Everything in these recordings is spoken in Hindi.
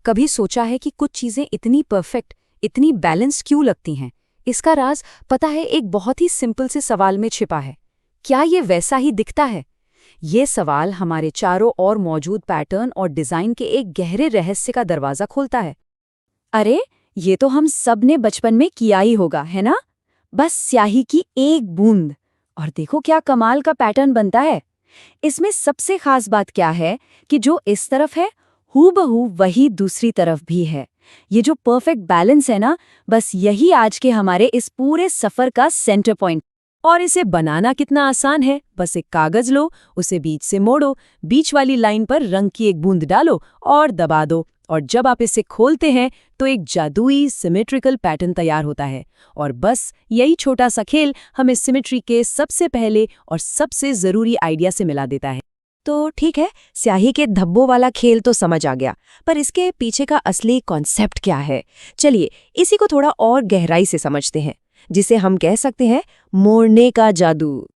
कभी सोचा है कि कुछ चीजें इतनी परफेक्ट, इतनी बैलेंस्ड क्यों लगती हैं? इसका राज पता है एक बहुत ही सिंपल से सवाल में छिपा है। क्या ये वैसा ही दिखता है? ये सवाल हमारे चारों ओर मौजूद पैटर्न और डिजाइन के एक गहरे रहस्य का दरवाजा खोलता है। अरे, ये तो हम सब ने बचपन में किया ही होगा, है ना? बस स्याही की एक बूंद और देखो क्या कमाल का पैटर्न बनता है। इसमें सबसे खास बात क्या है कि जो इस तरफ है हूबहू वही दूसरी तरफ भी है। ये जो परफेक्ट बैलेंस है ना, बस यही आज के हमारे इस पूरे सफर का सेंटर पॉइंट। और इसे बनाना कितना आसान है। बस एक कागज लो, उसे बीच से मोड़ो, बीच वाली लाइन पर रंग की एक बूंद डालो और दबा दो, और जब आप इसे खोलते हैं तो एक जादुई सिमेट्रिकल पैटर्न तैयार होता है। और बस यही छोटा सा खेल हमें सिमेट्री के सबसे पहले और सबसे ज़रूरी आइडिया से मिला देता है। तो ठीक है, स्याही के धब्बों वाला खेल तो समझ आ गया, पर इसके पीछे का असली कॉन्सेप्ट क्या है? चलिए इसी को थोड़ा और गहराई से समझते हैं, जिसे हम कह सकते हैं मोड़ने का जादू।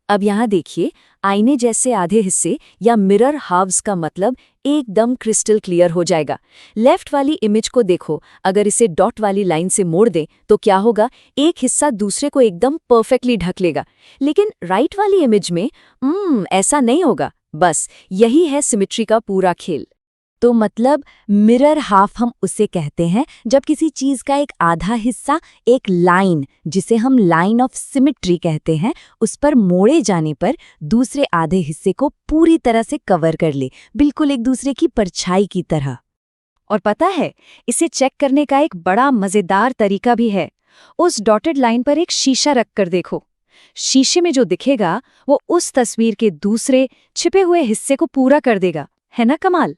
अब यहाँ देखिए, आईने जैसे आधे हिस्से या मिरर हाव्स का मतलब एकदम क्रिस्टल क्लियर हो जाएगा। लेफ्ट वाली इमेज को देखो, अगर इसे डॉट वाली लाइन से मोड़ दें तो क्या होगा? एक हिस्सा दूसरे को एकदम परफेक्टली ढक लेगा। लेकिन राइट वाली इमेज में ऐसा नहीं होगा। बस यही है सिमेट्री का पूरा खेल। तो मतलब मिरर हाफ हम उसे कहते हैं जब किसी चीज का एक आधा हिस्सा एक लाइन, जिसे हम लाइन ऑफ सिमेट्री कहते हैं, उस पर मोड़े जाने पर दूसरे आधे हिस्से को पूरी तरह से कवर कर ले, बिल्कुल एक दूसरे की परछाई की तरह। और पता है, इसे चेक करने का एक बड़ा मजेदार तरीका भी है। उस डॉटेड लाइन पर एक शीशा रख कर देखो। शीशे में जो दिखेगा वो उस तस्वीर के दूसरे छिपे हुए हिस्से को पूरा कर देगा। है ना कमाल?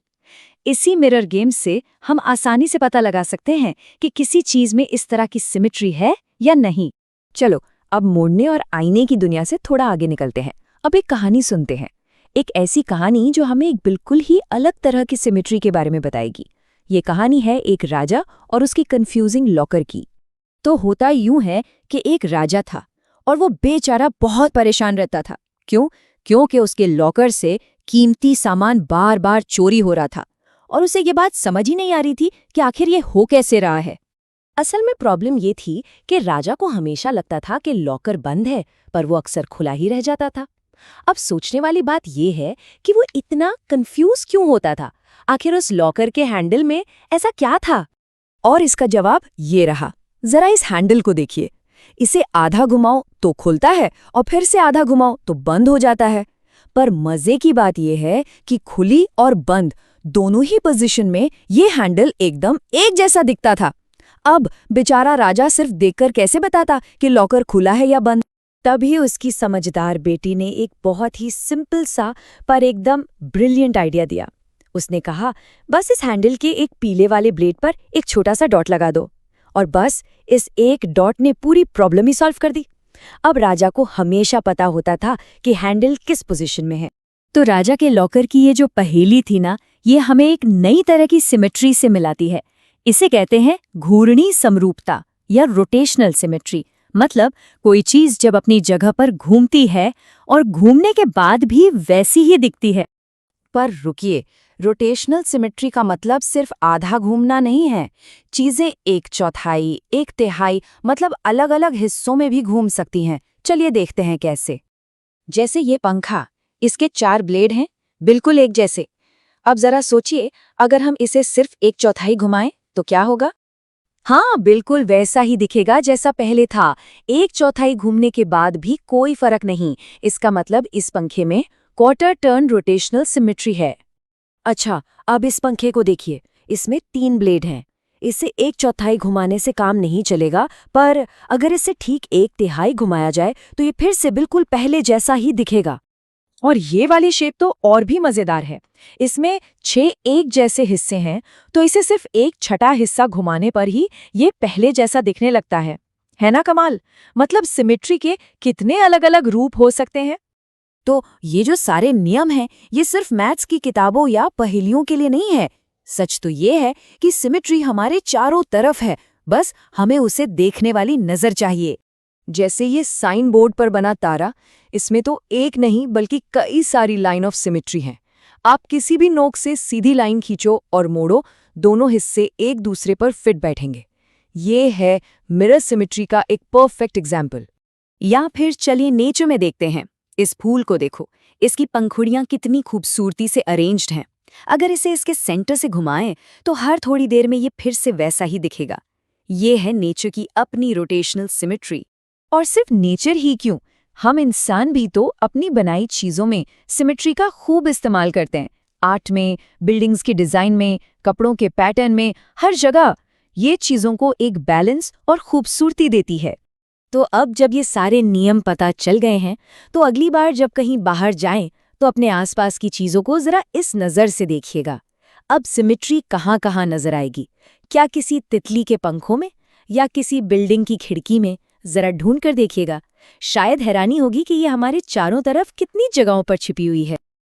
इसी मिरर गेम से हम आसानी से पता लगा सकते हैं कि किसी चीज में इस तरह की सिमेट्री है या नहीं। चलो अब मोड़ने और आईने की दुनिया से थोड़ा आगे निकलते हैं। अब एक कहानी सुनते हैं, एक ऐसी कहानी जो हमें एक बिल्कुल ही अलग तरह की सिमेट्री के बारे में बताएगी। ये कहानी है एक राजा और उसकी कंफ्यूजिंग लॉकर की। तो होता यूं है कि एक राजा था और वो बेचारा बहुत परेशान रहता था। क्यों? क्योंकि उसके लॉकर से कीमती सामान बार बार चोरी हो रहा था और उसे ये बात समझ ही नहीं आ रही थी कि आखिर ये हो कैसे रहा है। असल में प्रॉब्लम ये थी कि राजा को हमेशा लगता था कि लॉकर बंद है, पर वो अक्सर खुला ही रह जाता था। अब सोचने वाली बात ये है कि वो इतना कंफ्यूज क्यों होता था? आखिर उस लॉकर के हैंडल में ऐसा क्या था? और इसका जवाब ये रहा। जरा इस हैंडल को देखिए। इसे आधा घुमाओ तो खुलता है और फिर से आधा घुमाओ तो बंद हो जाता है। पर मजे की बात यह है कि खुली और बंद दोनों ही पोजीशन में ये हैंडल एकदम एक जैसा दिखता था। अब बेचारा राजा सिर्फ देखकर कैसे बताता कि लॉकर खुला है या बंद? तभी उसकी समझदार बेटी ने एक बहुत ही सिंपल सा पर एकदम ब्रिलियंट आइडिया दिया। उसने कहा, बस इस हैंडल के एक पीले वाले ब्लेड पर एक छोटा सा डॉट लगा दो। और बस इस एक डॉट ने पूरी प्रॉब्लम ही सॉल्व कर दी। अब राजा को हमेशा पता होता था कि हैंडल किस पोजीशन में है। तो राजा के लॉकर की ये जो पहेली थी ना, ये हमें एक नई तरह की सिमेट्री से मिलाती है। इसे कहते हैं घूर्णी समरूपता या रोटेशनल सिमेट्री। मतलब कोई चीज जब अपनी जगह पर घूमती है और घूमने के बाद भी वैसी ही दिखती है। पर रुकिए, रोटेशनल सिमेट्री का मतलब सिर्फ आधा घूमना नहीं है। चीजें एक चौथाई, एक तिहाई, मतलब अलग अलग हिस्सों में भी घूम सकती हैं। चलिए देखते हैं कैसे। जैसे ये पंखा, इसके 4 ब्लेड हैं, बिल्कुल एक जैसे। अब जरा सोचिए, अगर हम इसे सिर्फ एक चौथाई घुमाएं तो क्या होगा? हाँ, बिल्कुल वैसा ही दिखेगा जैसा पहले था। एक चौथाई घूमने के बाद भी कोई फर्क नहीं। इसका मतलब इस पंखे में क्वार्टर टर्न रोटेशनल सिमेट्री है। अच्छा, अब इस पंखे को देखिए। इसमें 3 ब्लेड हैं। इसे एक चौथाई घुमाने से काम नहीं चलेगा, पर अगर इसे ठीक एक तिहाई घुमाया जाए तो ये फिर से बिल्कुल पहले जैसा ही दिखेगा। और ये वाली शेप तो और भी मजेदार है। इसमें 6 एक जैसे हिस्से हैं, तो इसे सिर्फ एक छठा हिस्सा घुमाने पर ही ये पहले जैसा दिखने लगता है ना कमाल? मतलब सिमेट्री के कितने अलग अलग रूप हो सकते हैं। तो ये जो सारे नियम हैं, ये सिर्फ मैथ्स की किताबों या पहेलियों के लिए नहीं है। सच तो ये है कि सिमेट्री हमारे चारों तरफ है, बस हमें उसे देखने वाली नजर चाहिए। जैसे ये साइन बोर्ड पर बना तारा, इसमें तो एक नहीं बल्कि कई सारी लाइन ऑफ सिमेट्री हैं। आप किसी भी नोक से सीधी लाइन खींचो और मोड़ो, दोनों हिस्से एक दूसरे पर फिट बैठेंगे। ये है मिरर सिमेट्री का एक परफेक्ट एग्जाम्पल। या फिर चलिए नेचर में देखते हैं। इस फूल को देखो, इसकी पंखुड़ियां कितनी खूबसूरती से अरेंज्ड हैं। अगर इसे इसके सेंटर से घुमाएं तो हर थोड़ी देर में ये फिर से वैसा ही दिखेगा। ये है नेचर की अपनी रोटेशनल सिमेट्री। और सिर्फ नेचर ही क्यों, हम इंसान भी तो अपनी बनाई चीजों में सिमेट्री का खूब इस्तेमाल करते हैं। आर्ट में, बिल्डिंग्स के डिजाइन में, कपड़ों के पैटर्न में, हर जगह ये चीजों को एक बैलेंस और खूबसूरती देती है। तो अब जब ये सारे नियम पता चल गए हैं, तो अगली बार जब कहीं बाहर जाएं तो अपने आसपास की चीजों को जरा इस नज़र से देखिएगा। अब सिमेट्री कहाँ कहाँ नजर आएगी? क्या किसी तितली के पंखों में, या किसी बिल्डिंग की खिड़की में? जरा ढूंढ कर देखिएगा। शायद हैरानी होगी कि ये हमारे चारों तरफ कितनी जगहों पर छिपी हुई है।